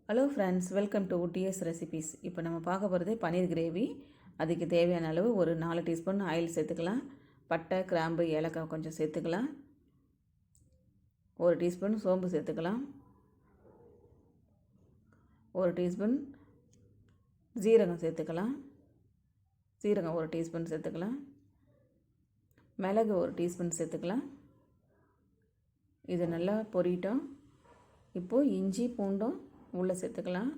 Hello friends, welcome to DS recipes. இப்போ நம்ம பார்க்க போகிறது பன்னீர் கிரேவி. அதுக்கு தேவையான அளவு ஒரு 4 டீஸ்பூன் ஆயில் சேர்த்துக்கலாம். பட்டை, கிராம்பு, ஏலக்காய் கொஞ்சம் சேர்த்துக்கலாம். 1 டீஸ்பூன் சோம்பு சேர்த்துக்கலாம். 1 டீஸ்பூன் ஜீரகம் சேர்த்துக்கலாம். சீரகம் 1 டீஸ்பூன் சேர்த்துக்கலாம். மிளகு 1 டீஸ்பூன் சேர்த்துக்கலாம். இது நல்லா பொரிட்டோம். இப்போது இஞ்சி பூண்டும் உள்ளே சேர்த்துக்கலாம்.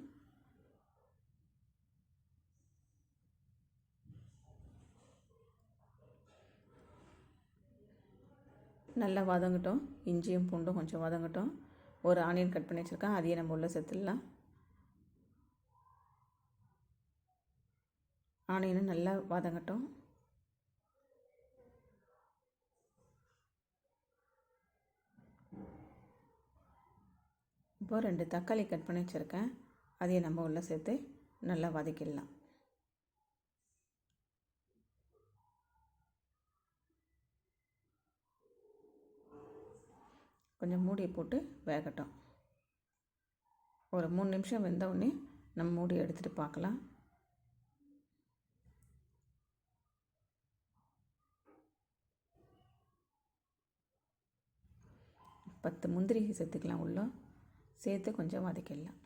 நல்லா வதங்கட்டும். இஞ்சியும் பூண்டும் கொஞ்சம் வதங்கட்டும். ஒரு ஆனியன் கட் பண்ணி வச்சுருக்கேன், அதையே நம்ம உள்ளே சேர்த்துடலாம். ஆனியனும் நல்லா வதங்கட்டும். இப்போ 2 தக்காளி கட் பண்ணி வச்சுருக்கேன், அதையே நம்ம உள்ளே சேர்த்து நல்லா வதக்கிடலாம். கொஞ்சம் மூடியை போட்டு வேகட்டும். ஒரு 3 நிமிஷம் வெந்தவுடனே நம்ம மூடி எடுத்துகிட்டு பார்க்கலாம். பத்து முந்திரி சேர்த்துக்கலாம். உள்ள சேர்த்து கொஞ்சம் வதக்கிடலாம்.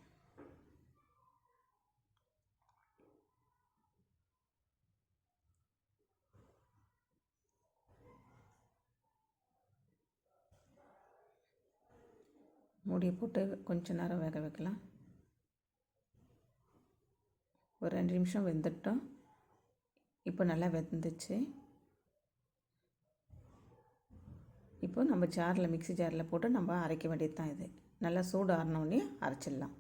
மூடியை போட்டு கொஞ்சம் நேரம் வேக வைக்கலாம். ஒரு 2 நிமிஷம் வெந்துட்டோம். இப்போ நல்லா வெந்துச்சு. இப்போ நம்ம ஜாரில், மிக்ஸி ஜாரில் போட்டு நம்ம அரைக்க வேண்டியது தான். இது நல்லா சூடு ஆறினோடனே அரைச்சிடலாம்.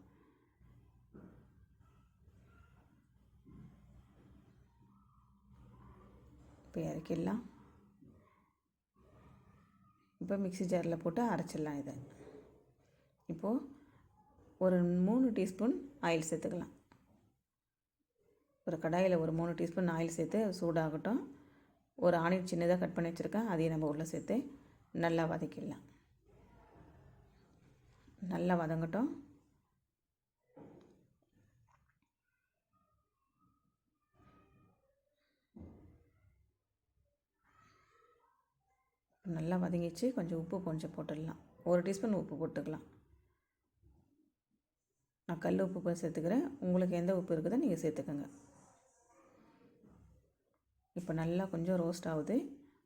இப்போ இறக்கிடலாம். இப்போ மிக்ஸி ஜாரில் போட்டு அரைச்சிடலாம். இதை இப்போது ஒரு 3 டீஸ்பூன் ஆயில் சேர்த்துக்கலாம். ஒரு கடாயில் ஒரு 3 டீஸ்பூன் ஆயில் சேர்த்து சூடாகட்டும். ஒரு ஆனியன் சின்னதாக கட் பண்ணி வச்சுருக்கேன், அதையும் நம்ம உள்ளே சேர்த்து நல்லா வதக்கிடலாம். நல்லா வதங்கட்டும். நல்லா வதங்கிச்சு. கொஞ்சம் உப்பு கொஞ்சம் போட்டுடலாம். 1 டீஸ்பூன் உப்பு போட்டுக்கலாம். நான் கல் உப்பு சேர்த்துக்கிறேன். உங்களுக்கு எந்த உப்பு இருக்குதோ நீங்கள் சேர்த்துக்கோங்க. இப்போ நல்லா கொஞ்சம் ரோஸ்ட் ஆகுது.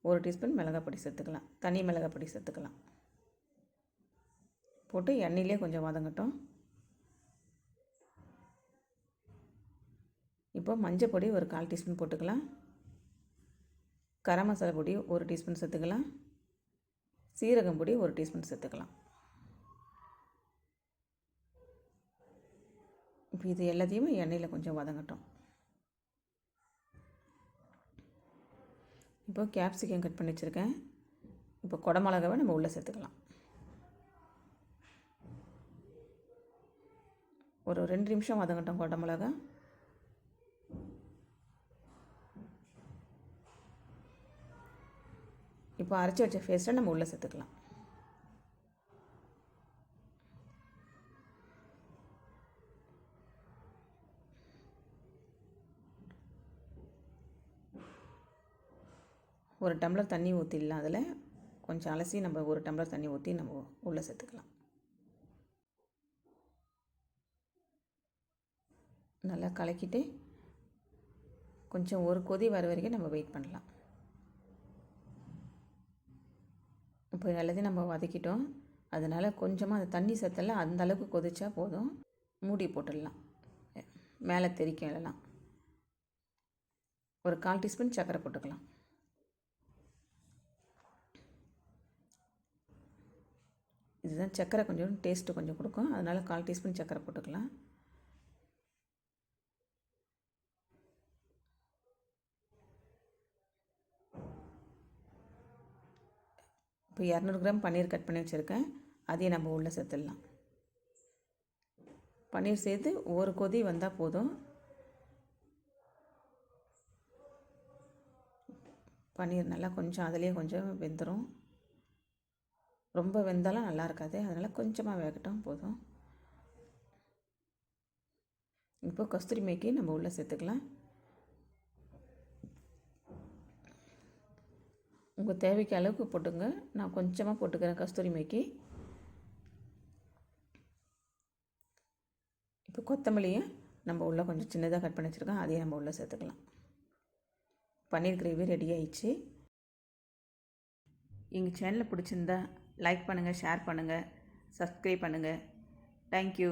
1 டீஸ்பூன் மிளகாய் பொடி சேர்த்துக்கலாம். தனி மிளகாய் பொடி சேர்த்துக்கலாம். போட்டு எண்ணெயிலே கொஞ்சம் வதங்கட்டும். இப்போ மஞ்சள் பொடி ஒரு 1/4 டீஸ்பூன் போட்டுக்கலாம். கரம் மசாலா பொடி 1 டீஸ்பூன் சேர்த்துக்கலாம். சீரகம் பொடி 1 டீஸ்பூன் சேர்த்துக்கலாம். இப்போ இது எல்லாத்தையுமே எண்ணெயில் கொஞ்சம் வதங்கட்டும். இப்போ கேப்சிகம் கட் பண்ணி வச்சுருக்கேன். இப்போ குடமிளகாவை நம்ம உள்ளே சேர்த்துக்கலாம். ஒரு 2 நிமிஷம் வதங்கட்டும் குடமிளகா. இப்போ அரைச்சி வச்ச பேஸ்ட்டை நம்ம உள்ளே சேர்த்துக்கலாம். ஒரு டம்ளர் தண்ணி ஊற்றிடலாம். அதில் கொஞ்சம் அலசி நம்ம 1 டம்ளர் தண்ணி ஊற்றி நம்ம உள்ளே சேர்த்துக்கலாம். நல்லா கலக்கிட்டு கொஞ்சம் ஒரு கொதி வர வரைக்கும் நம்ம வெயிட் பண்ணலாம். இப்போ எல்லாத்தையும் நம்ம வதக்கிட்டோம். அதனால் கொஞ்சமாக அந்த தண்ணி சத்தெல்லாம் அந்தளவுக்கு கொதிச்சா போதும். மூடி போட்டுடலாம். மேலே தெறிக்கும் எல்லாம். ஒரு 1/4 டீஸ்பூன் சர்க்கரை போட்டுக்கலாம். இதுதான் சர்க்கரை கொஞ்சம் டேஸ்ட்டு கொஞ்சம் கொடுக்கும். அதனால் 1/4 டீஸ்பூன் சர்க்கரை போட்டுக்கலாம். இப்போ 200 கிராம் பன்னீர் கட் பண்ணி வச்சுருக்கேன், அதையும் நம்ம உள்ளே சேர்த்துடலாம். பன்னீர் சேர்த்து ஒரு கொதி வந்தால் போதும். பன்னீர் நல்லா கொஞ்சம் அதிலே கொஞ்சம் வெந்துடும். ரொம்ப வெந்தாலும் நல்லா இருக்காது. அதனால் கொஞ்சமாக வேகட்டும் போதும். இப்போ கஸ்தூரி மேத்தி நம்ம உள்ளே சேர்த்துக்கலாம். உங்கள் தேவைக்கு அளவுக்கு போட்டுங்க. நான் கொஞ்சமாக போட்டுக்கிறேன் கஸ்தூரி மேத்தி. இப்போ கொத்தமல்லியை நம்ம உள்ளே கொஞ்சம் சின்னதாக கட் பண்ணி வச்சுருக்கோம், அதையும் நம்ம உள்ளே சேர்த்துக்கலாம். பன்னீர் கிரேவி ரெடி ஆயிடுச்சு. எங்கள் சேனலை பிடிச்சிருந்தா லைக் பண்ணுங்கள், ஷேர் பண்ணுங்கள், சப்ஸ்கிரைப் பண்ணுங்கள். தேங்க்யூ.